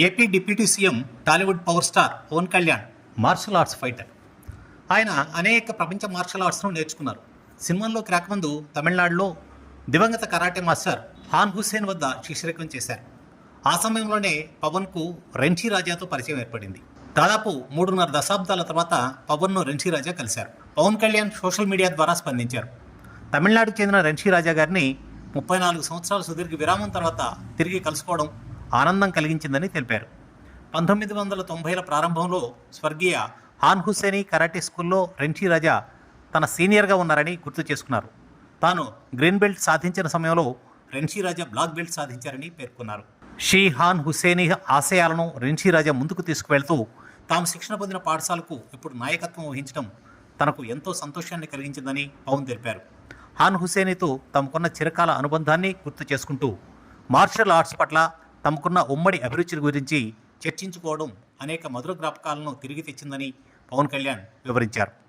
AP deputy CM Tollywood power star Pawan Kalyan martial arts fighter. ఆయన అనేక ప్రపంచ మార్షల్ ఆర్ట్స్ను నేర్చుకున్నారు. సినిమాల్లోకి రాకముందు తమిళనాడులో దివంగత కరాటే మాస్టర్ హాన్ హుస్సేన్ వద్ద శిష్యరికం చేశారు. ఆ సమయంలోనే పవన్కు రెంచి రాజాతో పరిచయం ఏర్పడింది. దాదాపు 3.5 దశాబ్దాల తర్వాత పవన్ను రెంచి రాజా కలిశారు. పవన్ కళ్యాణ్ సోషల్ మీడియా ద్వారా స్పందించారు. తమిళనాడుకు చెందిన రెంచి రాజా గారిని 34 సంవత్సరాల సుదీర్ఘ విరామం తర్వాత తిరిగి కలుసుకోవడం ఆనందం కలిగించిందని తెలిపారు. 1990ల ప్రారంభంలో స్వర్గీయ హాన్ హుస్సేని కరాటే స్కూల్లో రెంచి రాజా తన సీనియర్గా ఉన్నారని గుర్తు చేసుకున్నారు. తాను గ్రీన్ బెల్ట్ సాధించిన సమయంలో రెంచి రాజా బ్లాక్ బెల్ట్ సాధించారని పేర్కొన్నారు. షీ హాన్ హుస్సేని ఆశయాలను రెంచి రాజా ముందుకు తీసుకువెళ్తూ తాము శిక్షణ పొందిన పాఠశాలకు ఇప్పుడు నాయకత్వం వహించడం తనకు ఎంతో సంతోషాన్ని కలిగించిందని పవన్ తెలిపారు. హాన్ హుస్సేనితో తమకున్న చిరకాల అనుబంధాన్ని గుర్తు చేసుకుంటూ మార్షల్ ఆర్ట్స్ పట్ల తమకున్న ఉమ్మడి అభిరుచి గురించి చర్చించుకోవడం అనేక మధుర జ్ఞాపకాలను తిరిగి తెచ్చిందని పవన్ కళ్యాణ్ వివరించారు.